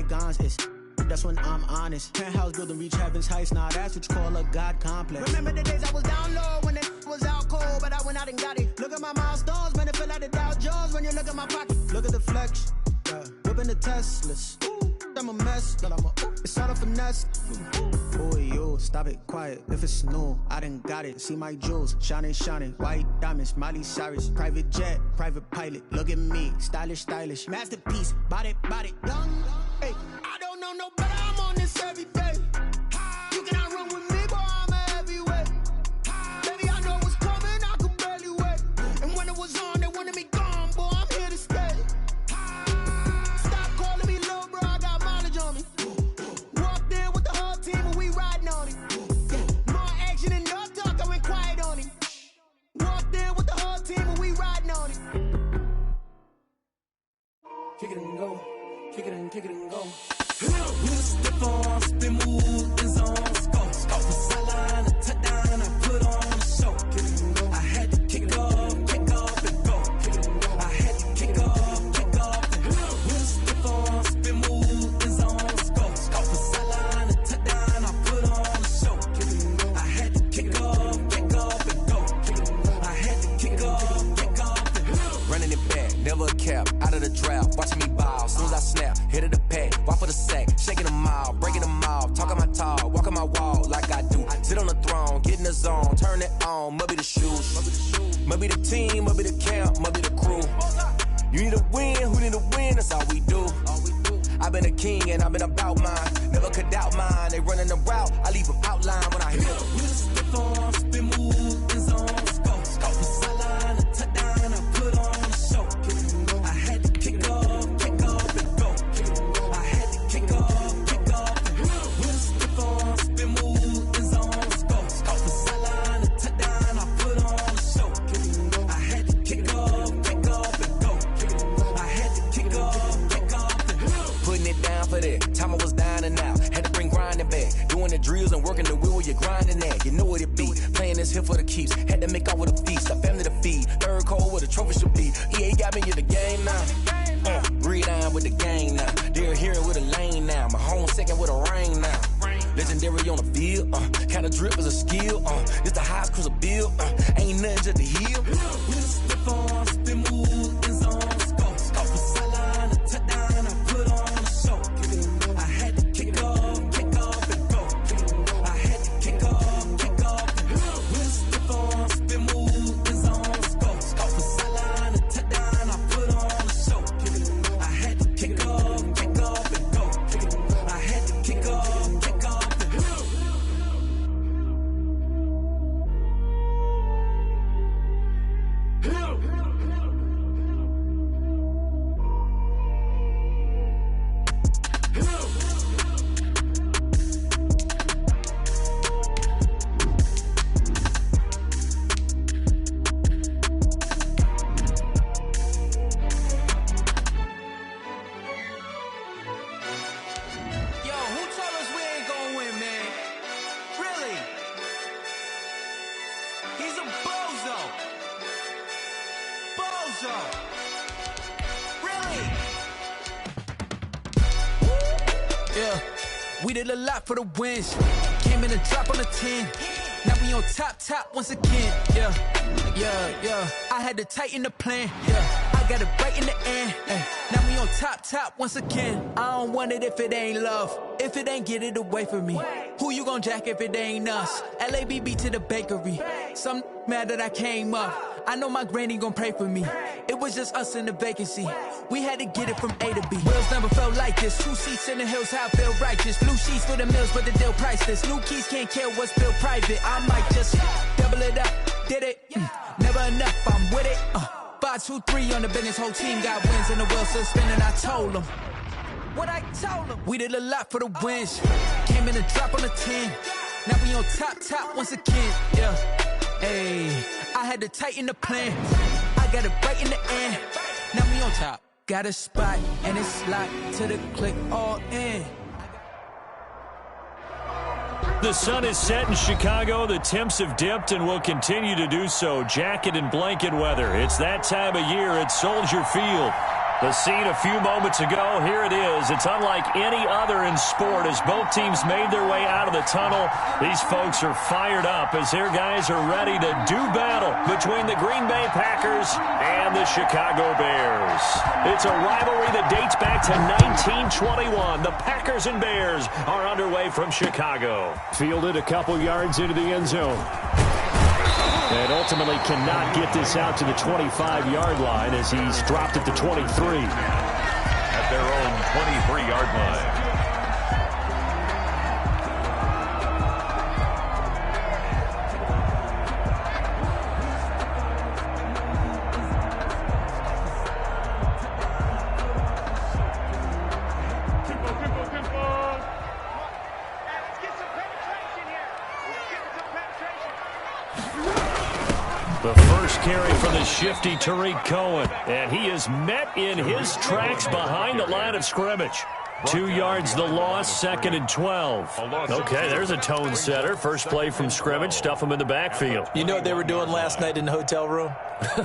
bygones. It's that's when I'm honest. Penthouse building, reach heaven's heights. Nah, that's what you call a God complex. Remember the days I was down low when it was out cold, but I went out and got it. Look at my milestones, man, it feel like the Dow Jones when you look at my pocket. Look at the flex, whipping the Teslas. I'm a mess, but it's all a finesse. Boy, yo, stop it, quiet. If it's new, I done got it. See my jewels, shining, white diamonds, Miley Cyrus, private jet, private pilot. Look at me, stylish, masterpiece, body, young. Hey, I don't know no better. I'm on this every day. You cannot run with me, boy. I'm a heavyweight. Baby, I know what's coming. I could barely wait. And when it was on, they wanted me gone, boy. I'm here to stay. Stop calling me little bro. I got mileage on me. Walked in with the whole team and we riding on it. More action and no talk. I went quiet on it. Walked in with the whole team and we riding on it. Kick it and go. Kick it and go. Step on, spin, move, and zone, go. Scope the sideline, a touchdown, I put on a show. I had to kick off and go. I had to kick off and go. Step on, spin, move, and zone, go. Scope the sideline, a touchdown, I put on a show. I had to kick off and go. I had to kick off and go. Running it back, never a cap, out of the draft, watching me ball. Soon as I snap, hit of the pack, walk for the sack, shaking them all, breaking them off, talking my talk, walking my wall like I do. Sit on the throne, get in the zone, turn it on, must be the shoes, must be the team, must be the camp, must be the crew. You need a win, who need a win, that's all we do. I've been a king and I've been about mine, never could doubt mine. They running the route, I leave them outline when I hit them. We just step on, spin, move, and zone, go. Scope the sideline, a touchdown, I put on a show. I had to kick off and go. I had to kick off and go. We just step on, spin, move, and zone, go. Scope the sideline, a touchdown, I put on a show. I had to kick off and go. I had to kick off and go. Putting it down for that. Time I was down and out. Had to bring grinding back. Doing the drills and working the wheel where you're grinding at. You know what it be. Playing this here for the keeps. Had to make out with a feast. A family to feed. Third cold where the trophy should be. EA got me in the game now. Read on with the game now. They're hearing with a lane now. My home second with a rain now. Legendary on the field. Kind of drip is a skill. It's the highest cruiser bill. Ain't nothing just to heal. We just step on, spin, move, and zone, go. Scope the sideline, a touchdown, I put on a show. I had to kick off and go. I had to kick off and go. We just step on, spin, move, and zone, go. Scope the sideline, a touchdown, I put on a show. I had to kick off and go. I had to kick off and go. We did a lot for the wins. Came in and drop on the 10. Now we on top once again. Yeah. I had to tighten the plan. Yeah. I got it right in the end. Now we on top once again. I don't want it if it ain't love. If it ain't, get it away from me. Who you gon' jack if it ain't us? LABB to the bakery. Some mad that I came up. I know my granny gon' pray for me. It was just us in the vacancy. We had to get it from A to B. Wheels never felt like this. 2 seats in the hills, how I feel righteous. Blue sheets for the mills, but the deal priceless. New keys can't care what's built private. I might just double it up. Did it? Never enough, I'm with it. 5, 2, 3 on the business. Whole team got wins and the wheels still spinning. I told them what I told them. We did a lot for the wins. Came in and drop on the 10. Now we on top once again. Yeah. Hey, I had to tighten the plan. I got it right in the end. Now we on top. Got a spot and it's locked to the click all in. The sun is set in Chicago. The temps have dipped and will continue to do so. Jacket and blanket weather. It's that time of year at Soldier Field. The scene a few moments ago, here it is. It's unlike any other in sport as both teams made their way out of the tunnel. These folks are fired up as their guys are ready to do battle between the Green Bay Packers and the Chicago Bears. It's a rivalry that dates back to 1921. The Packers and Bears are underway from Chicago. Fielded a couple yards into the end zone. And ultimately cannot get this out to the 25-yard line as he's dropped at the 23. At their own 23-yard line. The first carry for the shifty Tariq Cohen, and he is met in his tracks behind the line of scrimmage. 2 yards the loss, 2nd and 12. Okay, there's a tone setter. First play from scrimmage, stuff him in the backfield. You know what they were doing last night in the hotel room?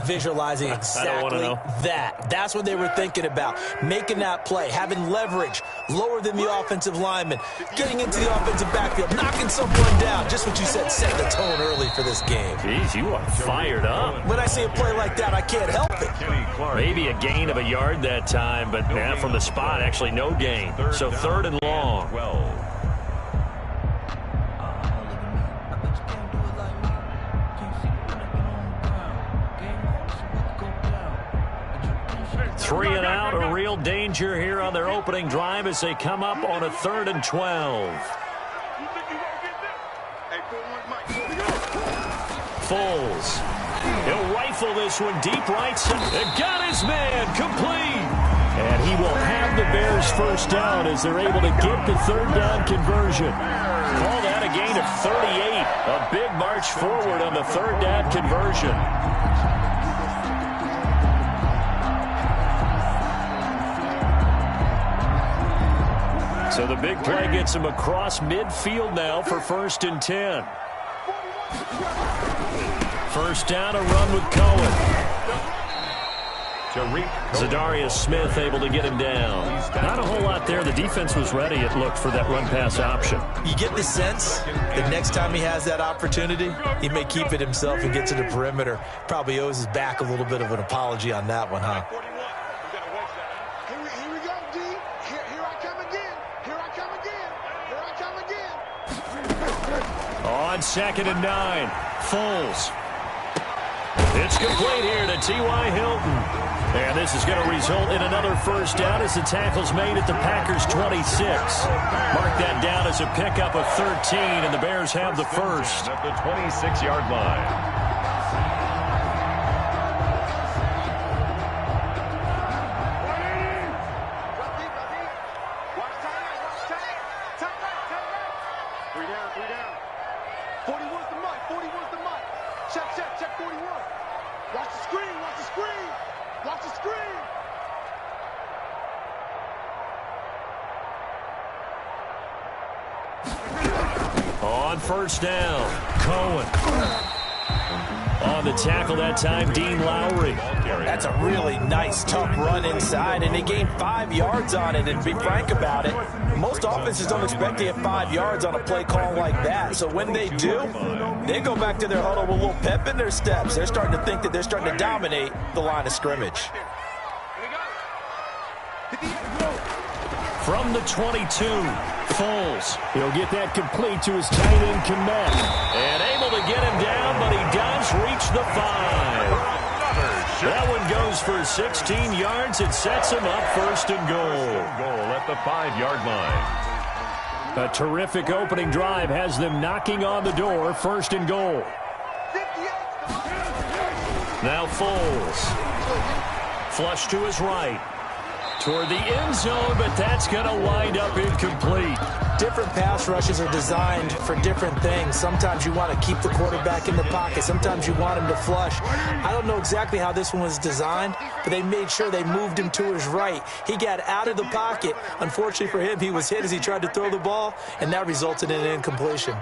Visualizing exactly that. That's what they were thinking about. Making that play, having leverage, lower than the offensive lineman, getting into the offensive backfield, knocking someone down. Just what you said, set the tone early for this game. Jeez, you are fired up. When I see a play like that, I can't help it. Maybe a gain of a yard that time, but from the spot, actually no gain. So 3rd and long. 3 and out, a real danger here on their opening drive as they come up on a 3rd and 12. Foles. He'll rifle this one deep right side. It got his man complete. And he will have the Bears first down as they're able to get the 3rd down conversion. Call that a gain of 38. A big march forward on the 3rd down conversion. So the big play gets him across midfield now for 1st and 10. First down, a run with Cohen. Zadarius Smith able to get him down. Not a whole lot there. The defense was ready, it looked, for that run-pass option. You get the sense that next time he has that opportunity, he may keep it himself and get to the perimeter. Probably owes his back a little bit of an apology on that one, huh? Here we go, D. Here I come again. Here I come again. Here I come again. On 2nd and 9, Foles. It's complete here to T.Y. Hilton. And this is going to result in another first down as the tackle's made at the Packers' 26. Mark that down as a pickup of 13, and the Bears have the first. At the 26-yard line. On first down, Cohen. On the tackle that time, Dean Lowry. That's a really nice, tough run inside, and they gained 5 yards on it. And to be frank about it, most offenses don't expect to get 5 yards on a play call like that. So when they do, they go back to their huddle with a little pep in their steps. They're starting to think that they're starting to dominate the line of scrimmage. From the 22, Foles. He'll get that complete to his tight end, Kmet. And able to get him down, but he does reach the 5. That one goes for 16 yards. It sets him up 1st and goal. Goal at the 5-yard line. A terrific opening drive has them knocking on the door. 1st and goal. Now Foles. Flush to his right. Toward the end zone, but that's going to wind up incomplete. Different pass rushes are designed for different things. Sometimes you want to keep the quarterback in the pocket. Sometimes you want him to flush. I don't know exactly how this one was designed, but they made sure they moved him to his right. He got out of the pocket. Unfortunately for him, he was hit as he tried to throw the ball, and that resulted in an incompletion.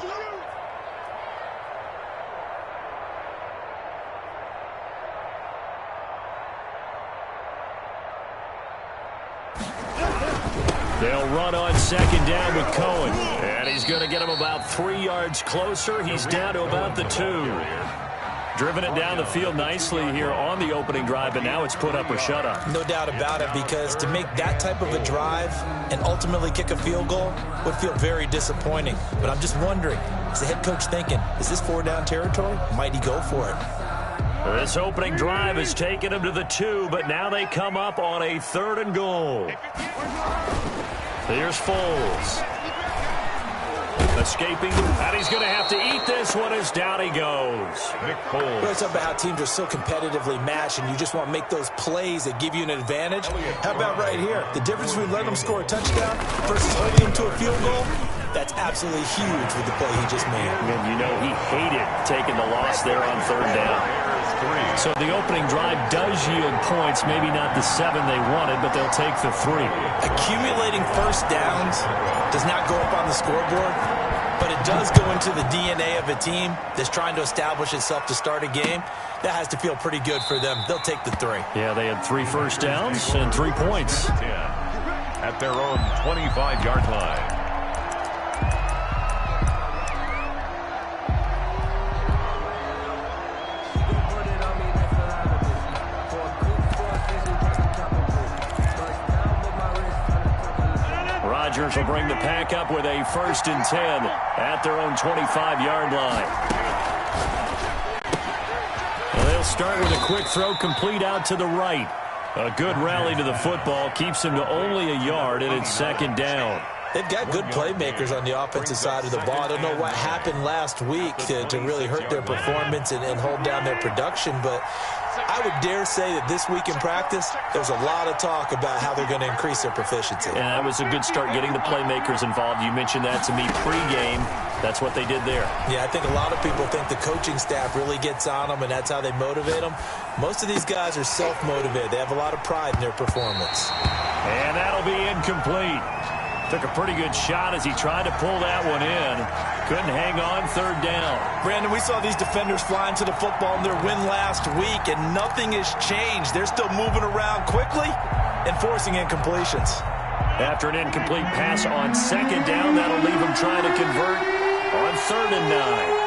They'll run on second down with Cohen. And he's going to get him about 3 yards closer. He's down to about the 2. Driven it down the field nicely here on the opening drive, but now it's put up or shut up. No doubt about it, because to make that type of a drive and ultimately kick a field goal would feel very disappointing. But I'm just wondering, is the head coach thinking, is this 4-down territory? Might he go for it? This opening drive has taken him to the 2, but now they come up on a 3rd and goal. Here's Foles. Escaping, and he's going to have to eat this one as down he goes. Nick Foles. It's about how teams are so competitively matched, and you just want to make those plays that give you an advantage. How about right here? The difference between letting them score a touchdown versus holding them to a field goal, that's absolutely huge with the play he just made. And you know he hated taking the loss there on 3rd down. So the opening drive does yield points, maybe not the 7 they wanted, but they'll take the 3. Accumulating first downs does not go up on the scoreboard, but it does go into the DNA of a team that's trying to establish itself to start a game. That has to feel pretty good for them. They'll take the 3. Yeah, they had 3 first downs and 3 points. At their own 25-yard line. Rodgers will bring the pack up with a 1st and 10 at their own 25-yard line. Well, they'll start with a quick throw complete out to the right. A good rally to the football keeps him to only a yard, and it's 2nd down. They've got good playmakers on the offensive side of the ball. I don't know what happened last week to really hurt their performance and hold down their production, but I would dare say that this week in practice, there's a lot of talk about how they're going to increase their proficiency. And that was a good start getting the playmakers involved. You mentioned that to me pregame. That's what they did there. Yeah, I think a lot of people think the coaching staff really gets on them, and that's how they motivate them. Most of these guys are self-motivated. They have a lot of pride in their performance. And that'll be incomplete. Took a pretty good shot as he tried to pull that one in. Couldn't hang on 3rd down. Brandon, we saw these defenders flying to the football in their win last week, and nothing has changed. They're still moving around quickly and forcing incompletions. After an incomplete pass on 2nd down, that'll leave him trying to convert on 3rd and 9.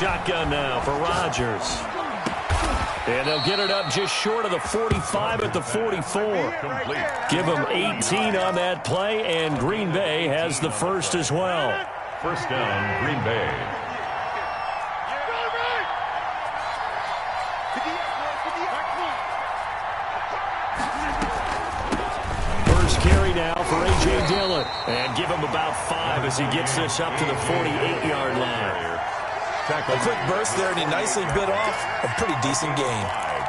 Shotgun now for Rodgers. And they'll get it up just short of the 45 at the 44. Give them 18 on that play, and Green Bay has the 1st as well. 1st down, Green Bay. First carry now for A.J. Dillon. And give him about 5 as he gets this up to the 48-yard line. A quick burst there, and he nicely bit off a pretty decent gain.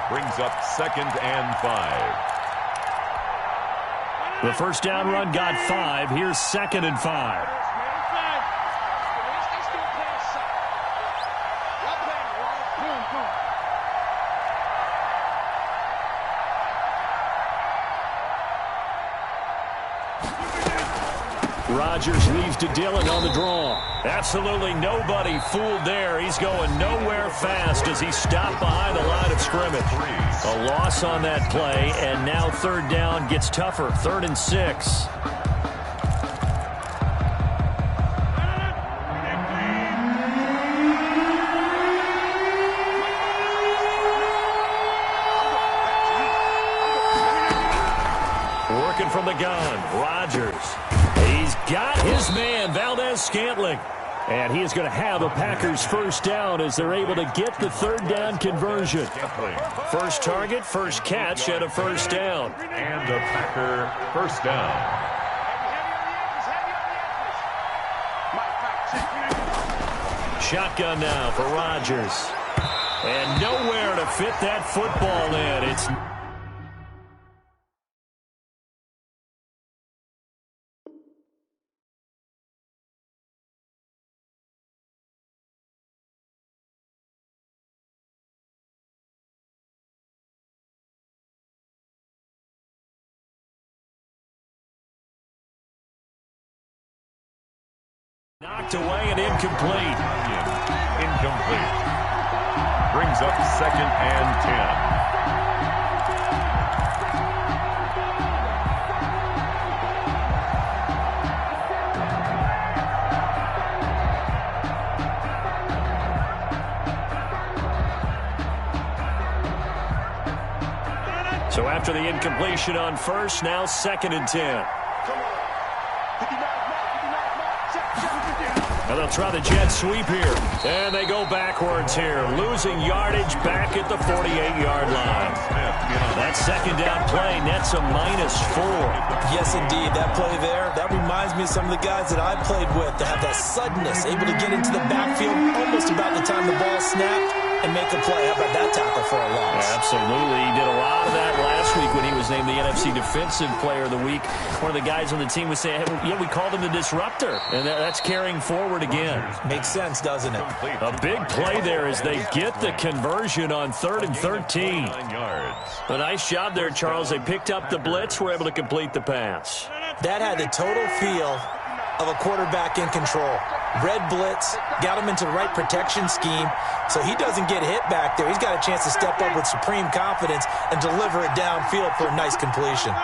Brings up 2nd and 5. The 1st down run got 5. Here's 2nd and 5. Rodgers leaves to Dillon on the draw. Absolutely nobody fooled there. He's going nowhere fast as he stopped behind the line of scrimmage. A loss on that play, and now 3rd down gets tougher. 3rd and 6. Working from the gun, Rodgers. He's got his man, Valdez-Scantling. And he is going to have a Packers 1st down as they're able to get the 3rd down conversion. First target, first catch, and a 1st down. And a Packer 1st down. Shotgun now for Rodgers. And nowhere to fit that football in. It's Knocked away and incomplete. Incomplete. Brings up 2nd and 10. So after the incompletion on first, now 2nd and 10. And they'll try the jet sweep here. And they go backwards here. Losing yardage back at the 48-yard line. That 2nd down play nets a -4. Yes, indeed. That play there, that reminds me of some of the guys that I played with that have that suddenness, able to get into the backfield almost about the time the ball snapped and make a play. How about that tackle for a loss? Absolutely. He did a lot of that last week when he was named the NFC Defensive Player of the Week. One of the guys on the team was saying, hey, yeah, we called him the disruptor. And that's carrying forward again. Makes sense, doesn't it? A big play there as they get the conversion on 3rd and 13. A nice job there, Charles. They picked up the blitz, were able to complete the pass. That had the total feel of a quarterback in control. Red blitz, got him into the right protection scheme, so he doesn't get hit back there. He's got a chance to step up with supreme confidence and deliver it downfield for a nice completion.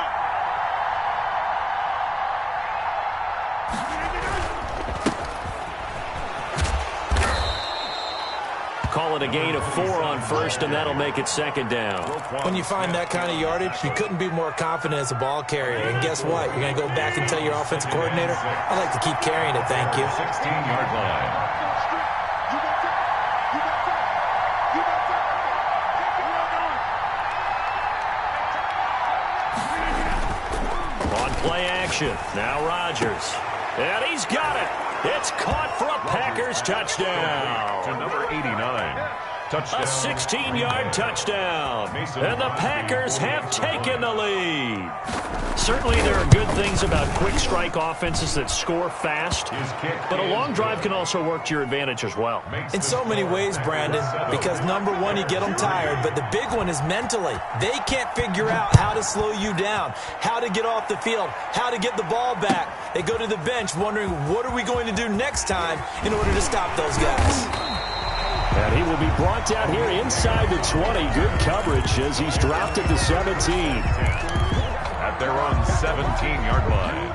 Call it a gain of 4 on first, and that'll make it 2nd down. When you find that kind of yardage, you couldn't be more confident as a ball carrier. And guess what? You're going to go back and tell your offensive coordinator, I'd like to keep carrying it, thank you. 16-yard line. On play action, now Rodgers. And he's got it. It's caught for a Packers touchdown. To number 89. Touchdown. A 16-yard touchdown. And the Packers have taken the lead. Certainly there are good things about quick strike offenses that score fast, but a long drive can also work to your advantage as well. In so many ways, Brandon, because number one, you get them tired, but the big one is mentally. They can't figure out how to slow you down, how to get off the field, how to get the ball back. They go to the bench wondering, what are we going to do next time in order to stop those guys? And he will be brought down here inside the 20. Good coverage as he's dropped at the 17. At their own 17-yard line.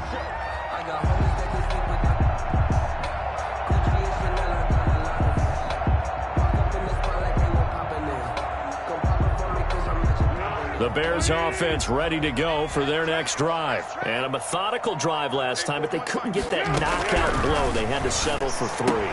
The Bears offense ready to go for their next drive. And a methodical drive last time, but they couldn't get that knockout blow. They had to settle for 3.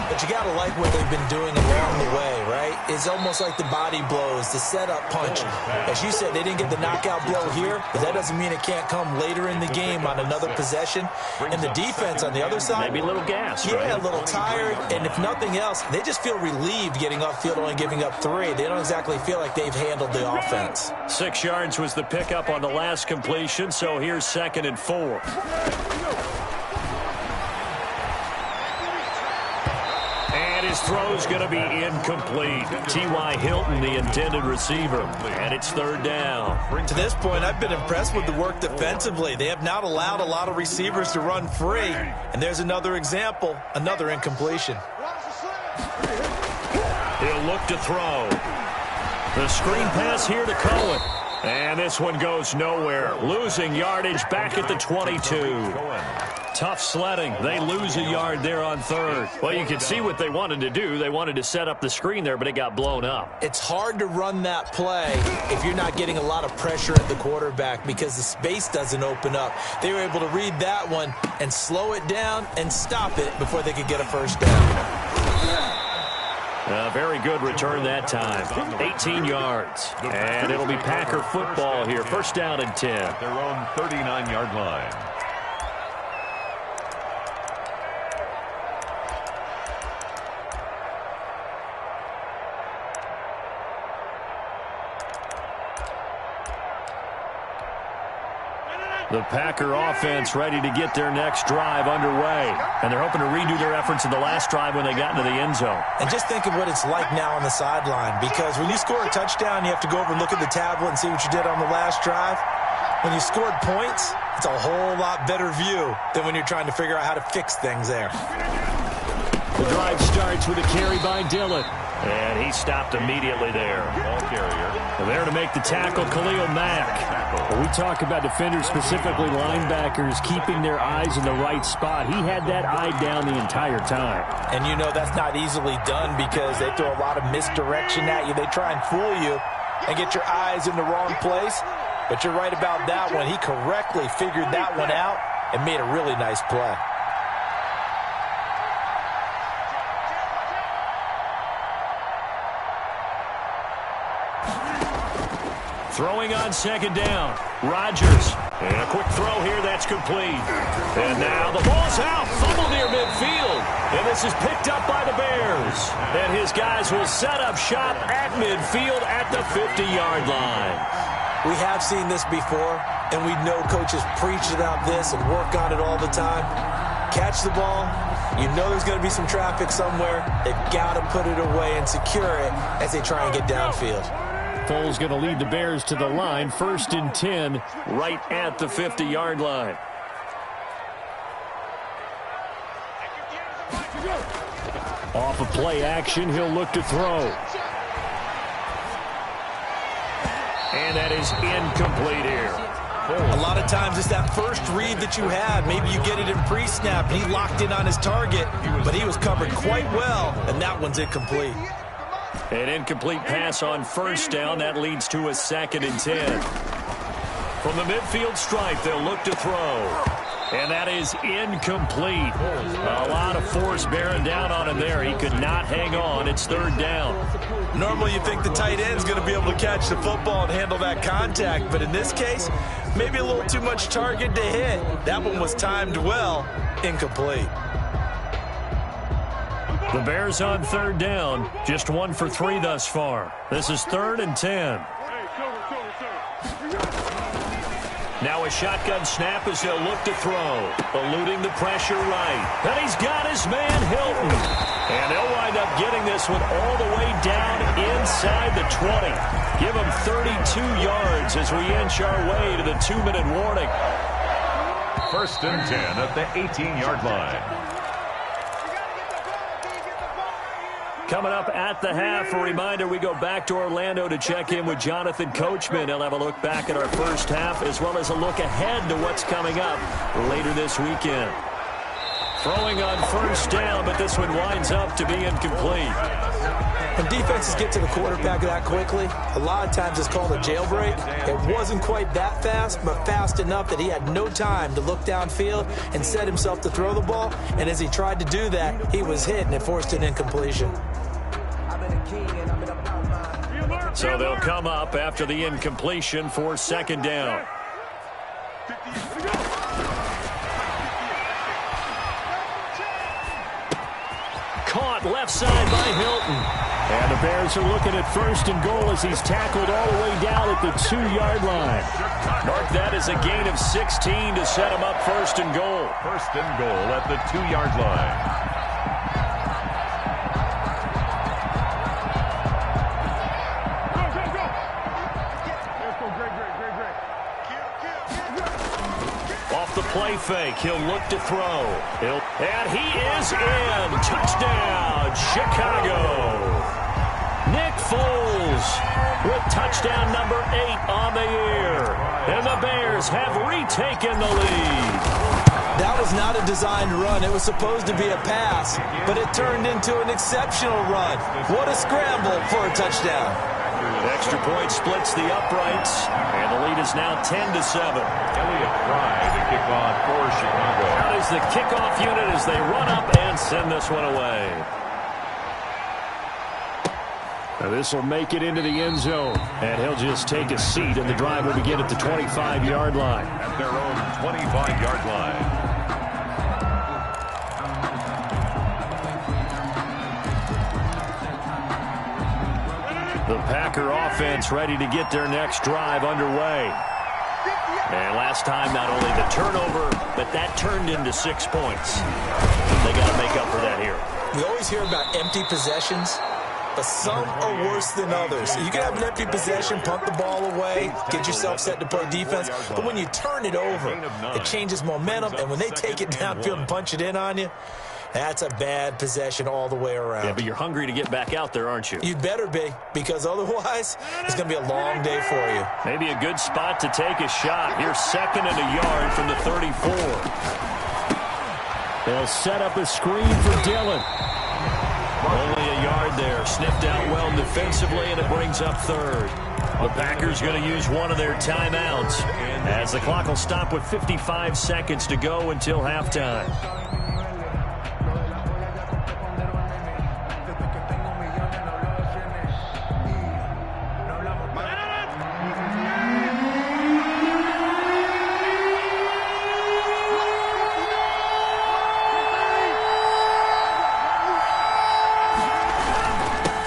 But you got to like what they've been doing along the way, right? It's almost like the body blows, the setup punch. As you said, they didn't get the knockout blow here, but that doesn't mean it can't come later in the game on another possession. And the defense on the other side, maybe a little gas, yeah, right? A little tired. And if nothing else, they just feel relieved getting upfield, only giving up 3. They don't exactly feel like they've handled the offense. 6 yards was the pickup on the last completion, so here's 2nd and 4. His throw's going to be incomplete. T.Y. Hilton, the intended receiver. And it's 3rd down. To this point, I've been impressed with the work defensively. They have not allowed a lot of receivers to run free. And there's another example, another incompletion. He'll look to throw. The screen pass here to Cohen. And this one goes nowhere. Losing yardage back at the 22. Tough sledding. They lose a yard there on 3rd. Well, you can see what they wanted to do. They wanted to set up the screen there, but it got blown up. It's hard to run that play if you're not getting a lot of pressure at the quarterback because the space doesn't open up. They were able to read that one and slow it down and stop it before they could get a first down. Very good return that time. 18 yards. And it'll be Packer football here. 1st down and 10. At their own 39-yard line. The Packer offense ready to get their next drive underway. And they're hoping to redo their efforts in the last drive when they got into the end zone. And just think of what it's like now on the sideline, because when you score a touchdown, you have to go over and look at the tablet and see what you did on the last drive. When you scored points, It's a whole lot better view than when you're trying to figure out how to fix things there. The drive starts with a carry by Dillon. And he stopped immediately there. Ball carrier. There to make the tackle, Khalil Mack. When we talk about defenders, specifically linebackers, keeping their eyes in the right spot. He had that eye down the entire time. And you know that's not easily done because they throw a lot of misdirection at you. They try and fool you and get your eyes in the wrong place. But you're right about that one. He correctly figured that one out and made a really nice play. Throwing on second down. Rodgers. And a quick throw here. That's complete. And now the ball's out. Fumble near midfield. And this is picked up by the Bears. And his guys will set up shop at midfield at the 50-yard line. We have seen this before, and we know coaches preach about this and work on it all the time. Catch the ball. You know there's going to be some traffic somewhere. They've got to put it away and secure it as they try and get downfield. Foles going to lead the Bears to the line. 1st and 10. Right at the 50-yard line. Off of play action, he'll look to throw. And that is incomplete here. A lot of times it's that first read that you have. Maybe you get it in pre-snap, and he locked in on his target, but he was covered quite well, and that one's incomplete. An incomplete pass on first down. That leads to a 2nd and 10. From the midfield stripe, they'll look to throw. And that is incomplete. A lot of force bearing down on him there. He could not hang on. It's 3rd down. Normally you think the tight end's going to be able to catch the football and handle that contact, but in this case, maybe a little too much target to hit. That one was timed well. Incomplete. The Bears on 3rd down. Just 1 for 3 thus far. This is 3rd and 10. Now a shotgun snap as they'll look to throw. Eluding the pressure right. And he's got his man Hilton. And they'll wind up getting this one all the way down inside the 20. Give him 32 yards as we inch our way to the 2-minute warning. 1st and 10 at the 18-yard line. Coming up at the half, a reminder, we go back to Orlando to check in with Jonathan Coachman. He'll have a look back at our first half as well as a look ahead to what's coming up later this weekend. Throwing on 1st down, but this one winds up to be incomplete. When defenses get to the quarterback that quickly, a lot of times it's called a jailbreak. It wasn't quite that fast, but fast enough that he had no time to look downfield and set himself to throw the ball. And as he tried to do that, he was hit and it forced an incompletion. So they'll come up after the incompletion for 2nd down. Caught left side by Hilton. And the Bears are looking at 1st and goal as he's tackled all the way down at the 2-yard line. Mark that as a gain of 16 to set him up 1st and goal. 1st and goal at the 2-yard line. Play fake. He'll look to throw. And he is in. Touchdown, Chicago. Nick Foles with touchdown number 8 on the year. And the Bears have retaken the lead. That was not a designed run. It was supposed to be a pass, but it turned into an exceptional run. What a scramble for a touchdown. Extra point splits the uprights, and the lead is now 10-7. Elliott Fry to kick off for Chicago. Out is the kickoff unit as they run up and send this one away. Now this will make it into the end zone, and he'll just take a seat, and the drive will begin at the 25-yard line. At their own 25-yard line. The Packer offense ready to get their next drive underway. And last time, not only the turnover, but that turned into 6 points. They got to make up for that here. We always hear about empty possessions. but some are worse than others. You can have an empty possession, punt the ball away, get yourself set to play defense, but when you turn it over, it changes momentum, and when they take it downfield and punch it in on you, that's a bad possession all the way around. Yeah, but you're hungry to get back out there, aren't you? You'd better be, because otherwise it's going to be a long day for you. Maybe a good spot to take a shot. Here's 2nd and a yard from the 34. They'll set up a screen for Dillon. Only a yard there. Sniffed out well defensively, and it brings up 3rd. The Packers going to use one of their timeouts as the clock will stop with 55 seconds to go until halftime.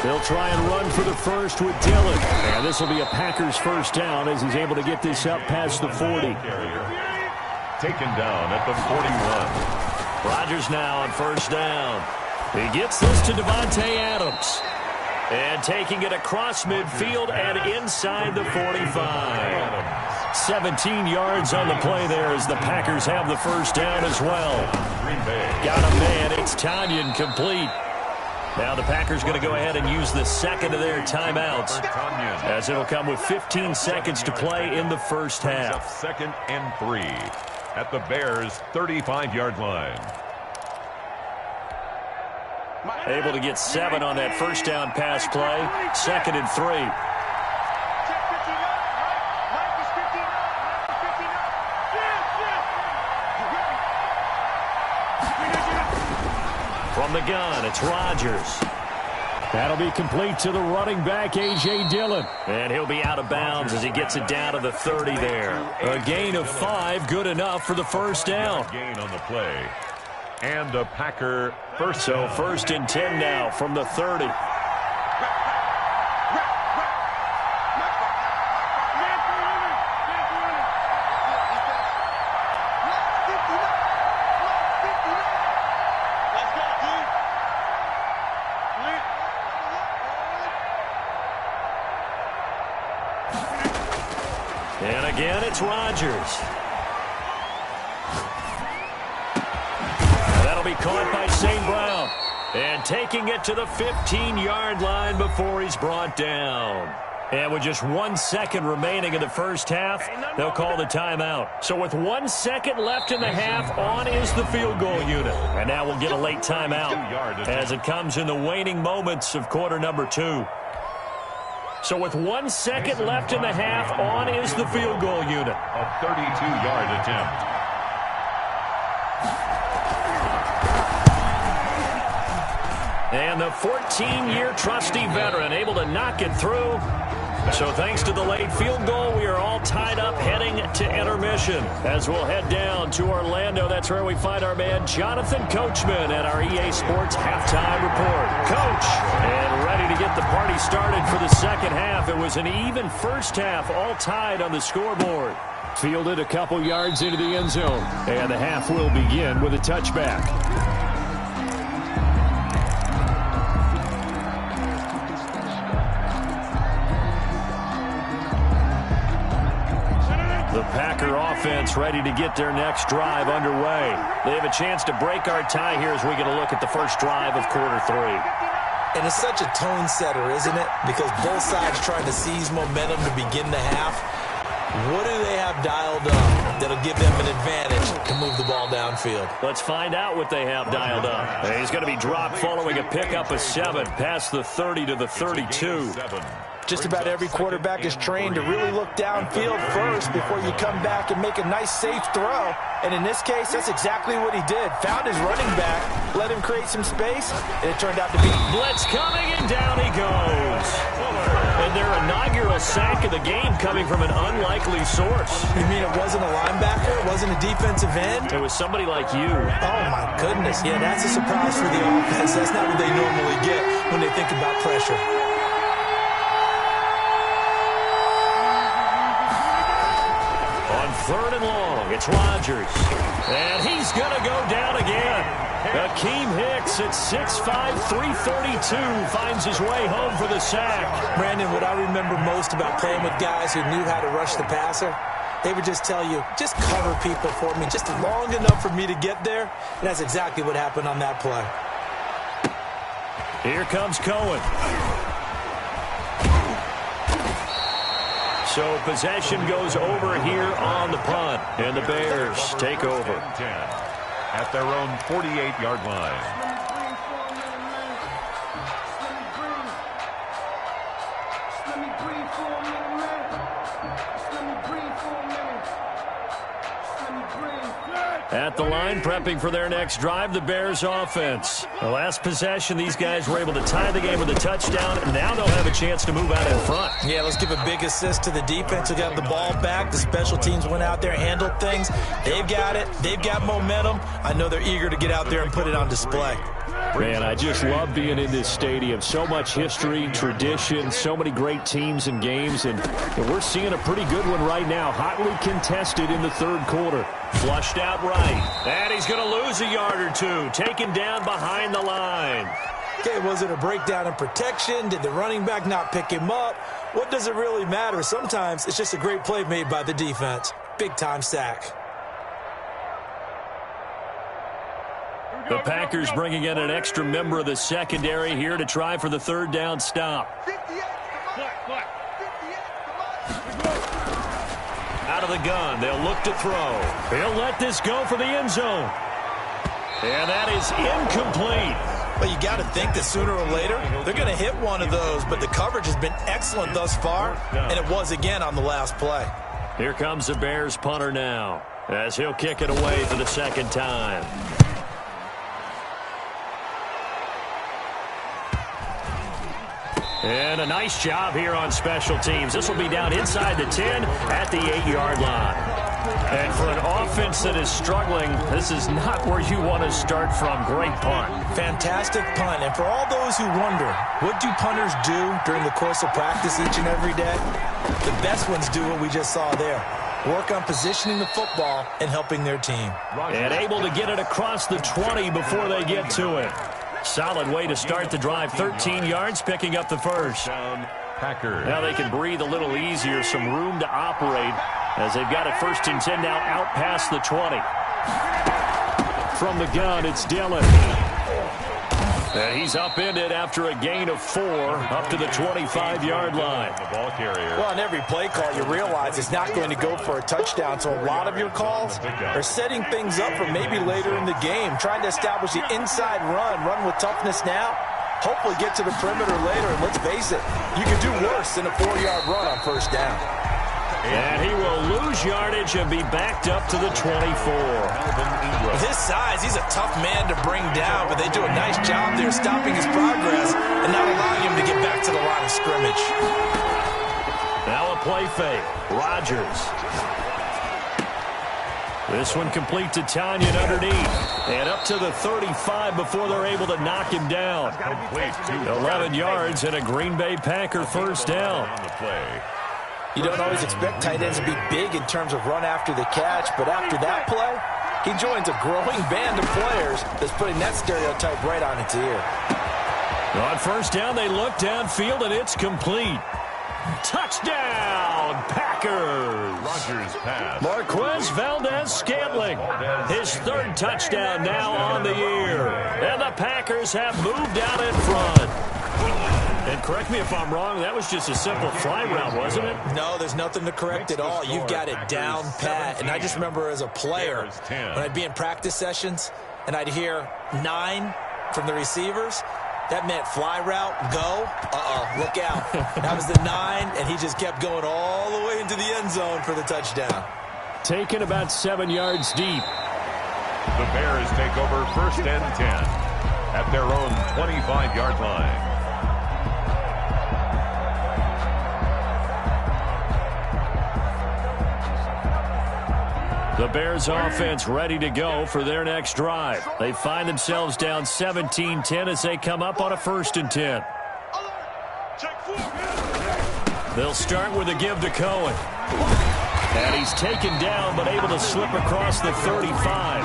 They'll try and run for the first with Dillon. And this will be a Packers first down as he's able to get this up past the 40. Taken down at the 41. Rodgers now on first down. He gets this to Devontae Adams. And taking it across midfield and inside the 45. 17 yards on the play there as the Packers have the first down as well. Got a man. It's Tanyan complete. Now the Packers going to go ahead and use the second of their timeouts as it'll come with 15 seconds to play in the first half. 2nd and 3 at the Bears' 35-yard line. Able to get 7 on that first down pass play. 2nd and 3. From the gun, it's Rodgers. That'll be complete to the running back, A.J. Dillon. And he'll be out of bounds as he gets it down to the 30 there. A gain of 5, good enough for the first down. Gain on the play. And a Packer first. So 1st and 10 now from the 30. And again, it's Rodgers. That'll be caught by St. Brown. And taking it to the 15-yard line before he's brought down. And with just 1 second remaining in the first half, they'll call the timeout. So with 1 second left in the half, on is the field goal unit. And now we'll get a late timeout as it comes in the waning moments of quarter number 2. So with 1 second left in the half, on is the field goal unit. A 32-yard attempt. And the 14-year trusty veteran able to knock it through. So thanks to the late field goal, we are all tied up heading to intermission. As we'll head down to Orlando, that's where we find our man Jonathan Coachman at our EA Sports Halftime Report. Coach, and ready to get the party started for the second half. It was an even first half, all tied on the scoreboard. Fielded a couple yards into the end zone. And the half will begin with a touchback. The Packer offense ready to get their next drive underway. They have a chance to break our tie here as we get a look at the first drive of quarter 3. And it's such a tone setter, isn't it? Because both sides trying to seize momentum to begin the half. What do they have dialed up that'll give them an advantage to move the ball downfield? Let's find out what they have dialed up. He's going to be dropped following a pickup of 7 past the 30 to the 32. Just about every quarterback is trained to really look downfield first before you come back and make a nice, safe throw. And in this case, that's exactly what he did. Found his running back, let him create some space, and it turned out to be blitz coming, and down he goes. And their inaugural sack of the game coming from an unlikely source. You mean it wasn't a linebacker? It wasn't a defensive end? It was somebody like you. Oh, my goodness. Yeah, that's a surprise for the offense. That's not what they normally get when they think about pressure. 3rd and long. It's Rodgers. And he's going to go down again. Akeem Hicks at 6'5", 332 finds his way home for the sack. Brandon, what I remember most about playing with guys who knew how to rush the passer, they would just tell you, just cover people for me, just long enough for me to get there. And that's exactly what happened on that play. Here comes Cohen. So possession goes over here on the punt, and the Bears take over. 10 at their own 48-yard line. At the line, prepping for their next drive, the Bears offense. The last possession, these guys were able to tie the game with a touchdown, and now they'll have a chance to move out in front. Yeah, let's give a big assist to the defense who got the ball back. The special teams went out there, handled things. They've got it. They've got momentum. I know they're eager to get out there and put it on display. Man, I just love being in this stadium. So much history, tradition, so many great teams and games, and we're seeing a pretty good one right now. Hotly contested in the 3rd quarter. Flushed out right. And he's going to lose a yard or two. Taken down behind the line. Okay, was it a breakdown in protection? Did the running back not pick him up? What does it really matter? Sometimes it's just a great play made by the defense. Big-time sack. The Packers bringing in an extra member of the secondary here to try for the 3rd down stop. Out of the gun, they'll look to throw. He'll let this go for the end zone. And that is incomplete. But you got to think that sooner or later, they're going to hit one of those. But the coverage has been excellent thus far, and it was again on the last play. Here comes the Bears punter now, as he'll kick it away for the 2nd time. And a nice job here on special teams. This will be down inside the 10 at the 8-yard line. And for an offense that is struggling, this is not where you want to start from. Great punt. Fantastic punt. And for all those who wonder, what do punters do during the course of practice each and every day? The best ones do what we just saw there. Work on positioning the football and helping their team. And able to get it across the 20 before they get to it. Solid way to start the drive. 13 yards, picking up the first. Packers. Now they can breathe a little easier. Some room to operate as they've got it 1st and 10 now out past the 20. From the gun, it's Dillon. And he's upended after a gain of 4 up to the 25-yard line. The ball carrier. Well, on every play call, you realize it's not going to go for a touchdown. So a lot of your calls are setting things up for maybe later in the game, trying to establish the inside run with toughness now, hopefully get to the perimeter later. And let's face it, you can do worse than a 4-yard run on 1st down. And he will lose yardage and be backed up to the 24. With his size, he's a tough man to bring down, but they do a nice job there stopping his progress and not allowing him to get back to the line of scrimmage. Now a play fake. Rodgers. This one complete to Tanyan underneath. And up to the 35 before they're able to knock him down. 11 yards and a Green Bay Packer 1st down. You don't always expect tight ends to be big in terms of run after the catch, but after that play, he joins a growing band of players that's putting that stereotype right on its ear. On 1st down, they look downfield, and it's complete. Touchdown, Packers! Rodgers pass. Marquez Valdez-Scantling, his 3rd touchdown now on the year. And the Packers have moved out in front. And correct me if I'm wrong, that was just a simple fly route, wasn't it? No, there's nothing to correct at all. You've got it down pat. And I just remember as a player, when I'd be in practice sessions and I'd hear 9 from the receivers, that meant fly route, go, look out. That was the 9, and he just kept going all the way into the end zone for the touchdown. Taken about 7 yards deep. The Bears take over 1st and 10 at their own 25-yard line. The Bears offense ready to go for their next drive. They find themselves down 17-10 as they come up on a 1st and 10. They'll start with a give to Cohen. And he's taken down, but able to slip across the 35.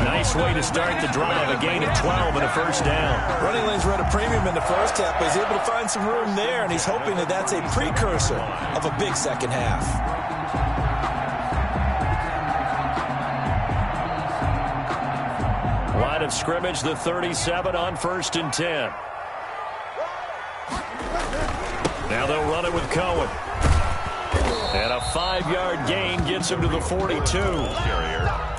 Nice way to start the drive, a gain of 12 and a first down. Running lanes were at a premium in the first half, but he's able to find some room there, and he's hoping that that's a precursor of a big second half. Line of scrimmage, the 37 on 1st and 10. Now they'll run it with Cohen. And a 5-yard gain gets him to the 42.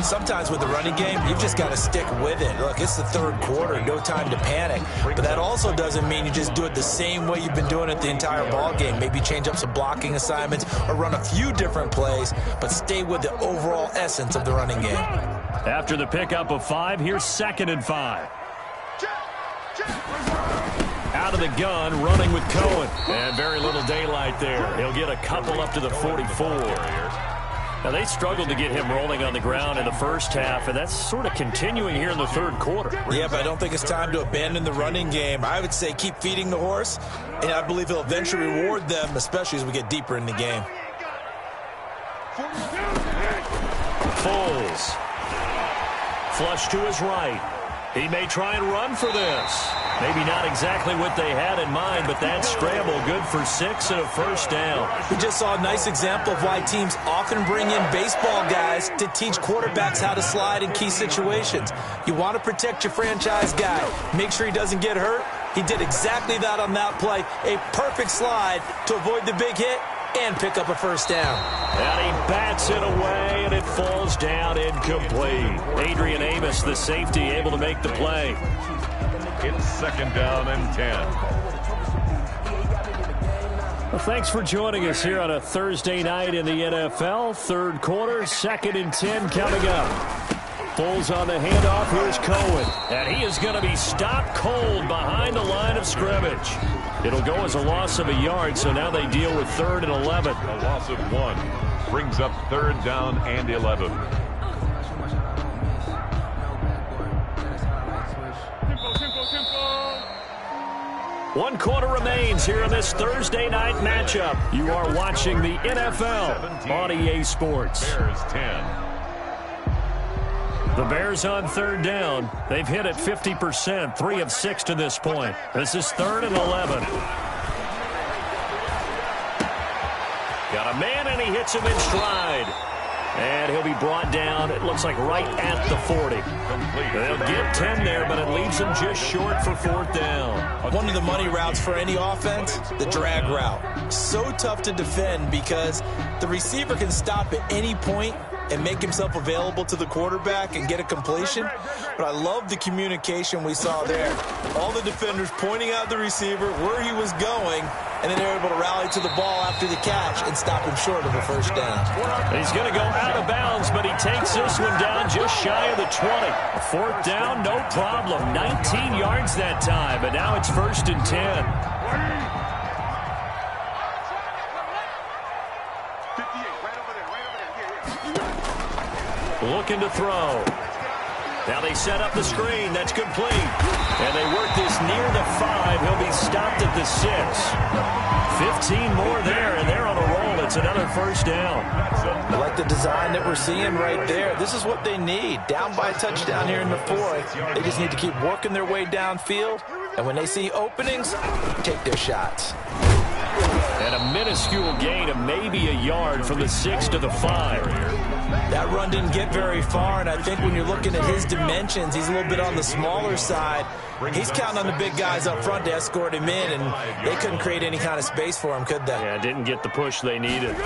Sometimes with the running game, you've just got to stick with it. Look, it's the third quarter, no time to panic. But that also doesn't mean you just do it the same way you've been doing it the entire ball game. Maybe change up some blocking assignments or run a few different plays, but stay with the overall essence of the running game. After the pickup of 5, here's 2nd and 5. Out of the gun, running with Cohen. And very little daylight there. He'll get a couple up to the 44. Now, they struggled to get him rolling on the ground in the first half, and that's sort of continuing here in the third quarter. Yeah, but I don't think it's time to abandon the running game. I would say keep feeding the horse, and I believe he'll eventually reward them, especially as we get deeper in the game. Foles. Flush to his right. He may try and run for this. Maybe not exactly what they had in mind, but that scramble good for 6 and a first down. We just saw a nice example of why teams often bring in baseball guys to teach quarterbacks how to slide in key situations. You want to protect your franchise guy. Make sure he doesn't get hurt. He did exactly that on that play. A perfect slide to avoid the big hit and pick up a first down. And he bats it away, and it falls down incomplete. Adrian Amos, the safety, able to make the play. It's 2nd down and 10. Well, thanks for joining us here on a Thursday night in the NFL. Third quarter, 2nd and 10 coming up. Foles on the handoff. Here's Cohen. And he is going to be stopped cold behind the line of scrimmage. It'll go as a loss of a yard, so now they deal with 3rd and 11. A loss of 1 brings up 3rd down and 11. One quarter remains here in this Thursday night matchup. You are watching the NFL on EA Sports. Bears 10. The Bears on 3rd down. They've hit it 50%, 3 of 6 to this point. This is 3rd and 11. Got a man, and he hits him in stride. And he'll be brought down, it looks like right at the 40. They'll get 10 there, but it leaves them just short for 4th down. One of the money routes for any offense, the drag route. So tough to defend because the receiver can stop at any point and make himself available to the quarterback and get a completion. But I love the communication we saw there. All the defenders pointing out the receiver, where he was going, and then they're able to rally to the ball after the catch and stop him short of a first down. He's going to go out of bounds, but he takes this one down just shy of the 20. A 4th down, no problem. 19 yards that time, but now it's 1st and 10. Looking to throw. Now they set up the screen. That's complete. And they work this near the 5. He'll be stopped at the 6. 15 more there, and they're on a roll. It's another first down. I like the design that we're seeing right there. This is what they need. Down by a touchdown here in the 4th. They just need to keep working their way downfield. And when they see openings, take their shots. And a minuscule gain of maybe a yard from the 6 to the 5. That run didn't get very far, and I think when you're looking at his dimensions, he's a little bit on the smaller side. He's counting on the big guys up front to escort him in, and they couldn't create any kind of space for him, could they? Yeah, didn't get the push they needed.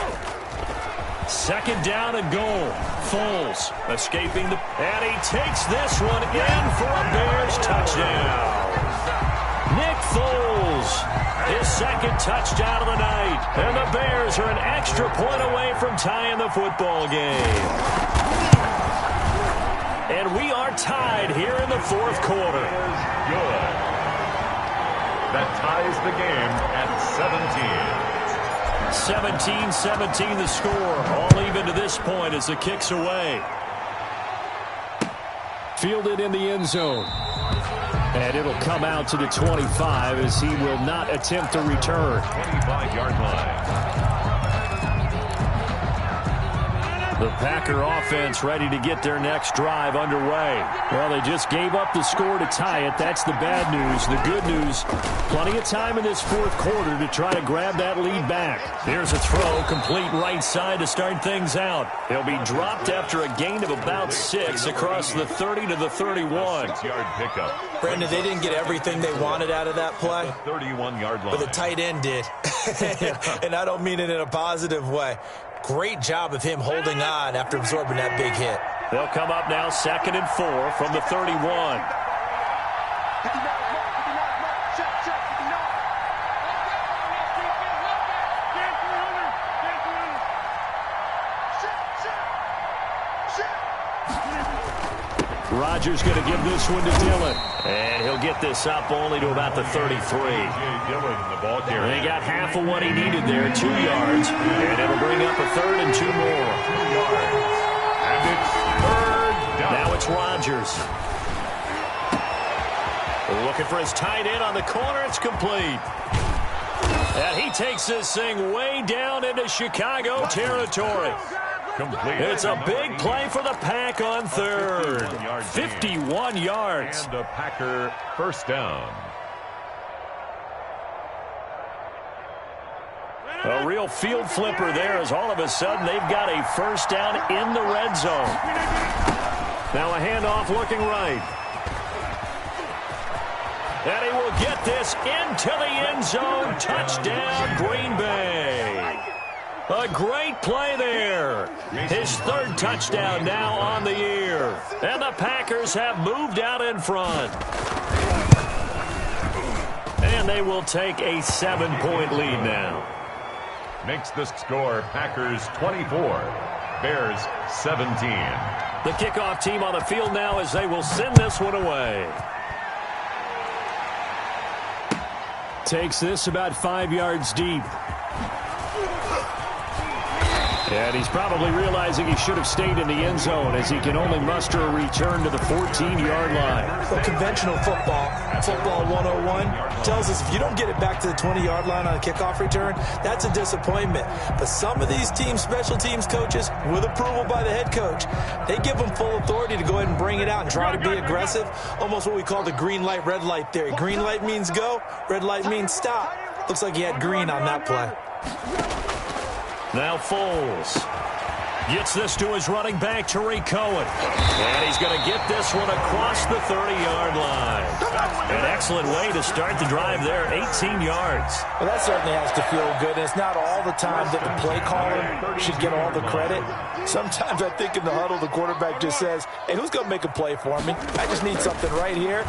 2nd down and goal. Foles escaping the... And he takes this one in for a Bears touchdown. Nick Foles, his 2nd touchdown of the night. And the Bears are an extra point away from tying the football game. And we are tied here in the 4th quarter. Good. That ties the game at 17. 17-17 the score. All even to this point as the kick's away. Fielded in the end zone. And it'll come out to the 25 as he will not attempt to return. 25-yard line. The Packer offense ready to get their next drive underway. Well, they just gave up the score to tie it. That's the bad news. The good news, plenty of time in this fourth quarter to try to grab that lead back. Here's a throw, complete right side to start things out. He'll be dropped after a gain of about 6 across the 30 to the 31. 6-yard pickup. Brandon, they didn't get everything they wanted out of that play. 31-yard line. But the tight end did. And I don't mean it in a positive way. Great job of him holding on after absorbing that big hit. They'll come up now 2nd and 4 from the 31. Rodgers going to give this one to Dillon. And he'll get this up only to about the 33. Dillon, the ball carrier. And he got half of what he needed there, 2 yards. And it'll bring up a 3rd and 2 more. 2 yards. And it's 3rd down. Now it's Rodgers. Looking for his tight end on the corner. It's complete. And he takes this thing way down into Chicago territory. Complete. It's a big play for the Pack on 3rd. 51 yards. And a Packer first down. A real field flipper there as all of a sudden they've got a first down in the red zone. Now a handoff looking right. And he will get this into the end zone. Touchdown, Green Bay. A great play there. His 3rd touchdown now on the year. And the Packers have moved out in front. And they will take a 7-point lead now. Makes the score Packers 24, Bears 17. The kickoff team on the field now as they will send this one away. Takes this about 5 yards deep. And he's probably realizing he should have stayed in the end zone as he can only muster a return to the 14-yard line. Well, conventional football 101, tells us if you don't get it back to the 20-yard line on a kickoff return, that's a disappointment. But some of these teams, special teams coaches, with approval by the head coach, they give them full authority to go ahead and bring it out and try to be aggressive, almost what we call the green light, red light theory. Green light means go, red light means stop. Looks like he had green on that play. Now Foles gets this to his running back, Tariq Cohen. And he's going to get this one across the 30-yard line. An excellent way to start the drive there, 18 yards. Well, that certainly has to feel good. And it's not all the time that the play caller should get all the credit. Sometimes I think in the huddle, the quarterback just says, hey, who's going to make a play for me? I just need something right here.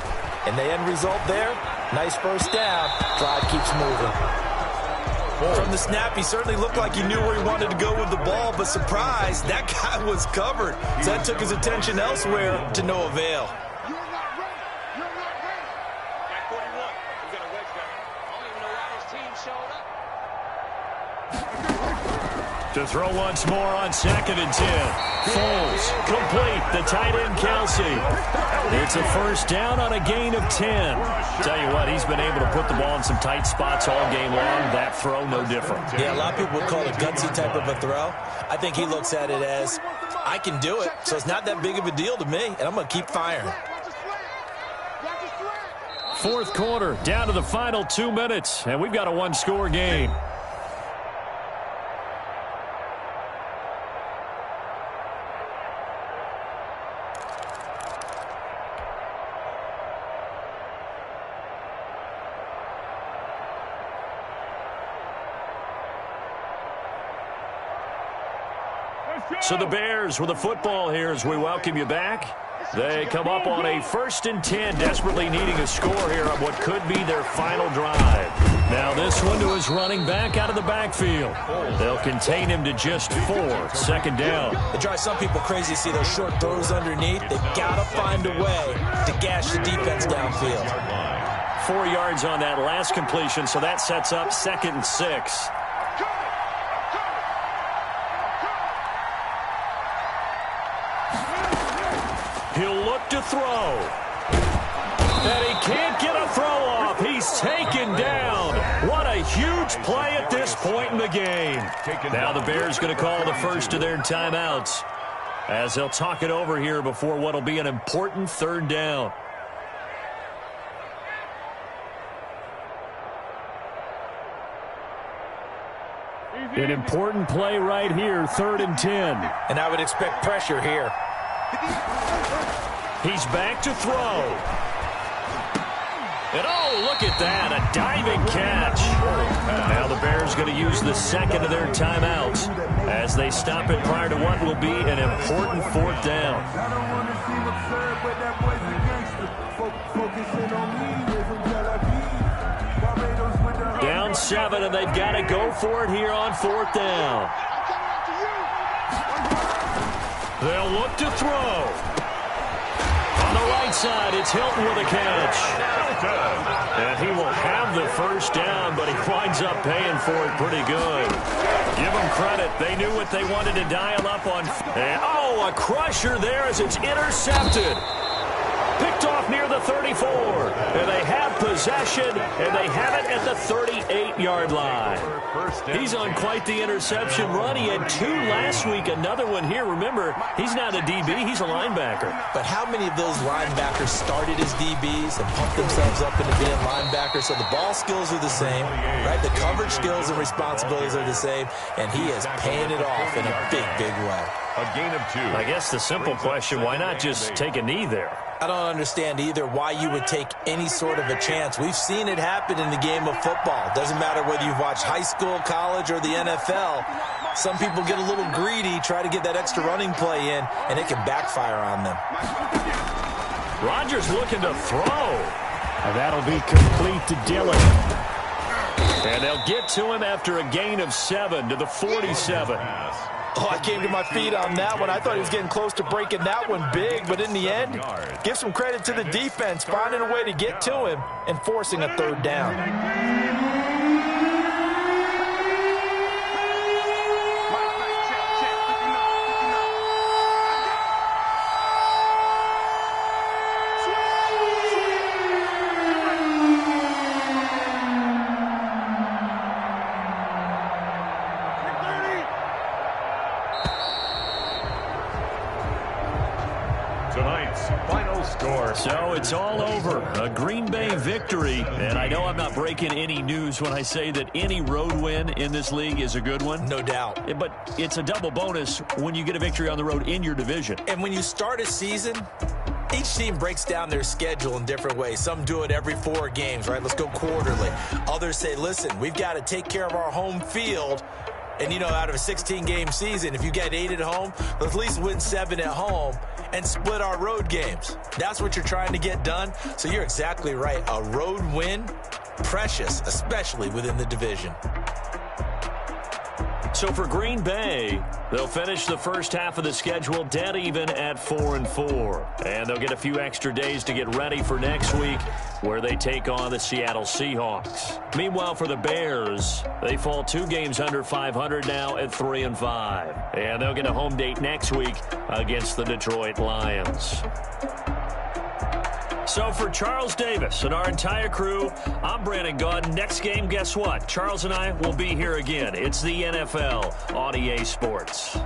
And the end result there, nice first down. Drive keeps moving. From the snap, he certainly looked like he knew where he wanted to go with the ball, but surprise, that guy was covered. So that took his attention elsewhere to no avail. You're not ready. You're not ready. Back 41. We got a wedge guy. I don't even know why his team showed up. To throw once more on 2nd and 10. Foles, complete, the tight end Kelsey. It's a first down on a gain of 10. Tell you what, he's been able to put the ball in some tight spots all game long. That throw, no different. Yeah, a lot of people would call it gutsy type of a throw. I think he looks at it as, I can do it, so it's not that big of a deal to me, and I'm going to keep firing. Fourth quarter, down to the final 2 minutes, and we've got a one-score game. So the Bears with the football here as we welcome you back. They come up on a 1st and 10, desperately needing a score here on what could be their final drive. Now this one to his running back out of the backfield. They'll contain him to just 4, 2nd down. It drives some people crazy to see those short throws underneath. They've got to find a way to gash the defense downfield. 4 yards on that last completion, so that sets up 2nd and 6. He'll look to throw. And he can't get a throw off. He's taken down. What a huge play at this point in the game. Now the Bears going to call the first of their timeouts as they'll talk it over here before what will be an important third down. An important play right here, 3rd and 10. And I would expect pressure here. He's back to throw. And oh, look at that, a diving catch. Now the Bears going to use the second of their timeouts as they stop it prior to what will be an important 4th down. Down 7, and they've got to go for it here on 4th down. They'll look to throw. On the right side, it's Hilton with a catch. And he will have the first down, but he winds up paying for it pretty good. Give them credit. They knew what they wanted to dial up on. And, oh, a crusher there as it's intercepted. Picked off near the 34. And they have possession, and they have it at the 38-yard line. He's on quite the interception run. He had 2 last week, another one here. Remember, he's not a DB, he's a linebacker. But how many of those linebackers started as DBs and pumped themselves up into being linebackers? So the ball skills are the same, right? The coverage skills and responsibilities are the same, and he is paying it off in a big, big way. A gain of 2. I guess the simple question, why not just take a knee there? I don't understand either why you would take any sort of a chance. We've seen it happen in the game of football. Doesn't matter whether you've watched high school, college, or the NFL. Some people get a little greedy, try to get that extra running play in, and it can backfire on them. Rodgers looking to throw. And that'll be complete to Dillon. And they'll get to him after a gain of 7 to the 47. Oh, I came to my feet on that one. I thought he was getting close to breaking that one big, but in the end, give some credit to the defense, finding a way to get to him and forcing a 3rd down. Tonight's final score. So it's all over. A Green Bay victory. And I know I'm not breaking any news when I say that any road win in this league is a good one. No doubt. But it's a double bonus when you get a victory on the road in your division. And when you start a season, each team breaks down their schedule in different ways. Some do it every 4 games, right? Let's go quarterly. Others say, listen, we've got to take care of our home field. And, you know, out of a 16-game season, if you get 8 at home, let's at least win 7 at home and split our road games. That's what you're trying to get done. So you're exactly right. A road win, precious, especially within the division. So for Green Bay, they'll finish the first half of the schedule dead even at 4-4. And they'll get a few extra days to get ready for next week where they take on the Seattle Seahawks. Meanwhile, for the Bears, they fall 2 games under 500 now at 3-5. And they'll get a home date next week against the Detroit Lions. So for Charles Davis and our entire crew, I'm Brandon Gaudin. Next game, guess what? Charles and I will be here again. It's the NFL on EA Sports.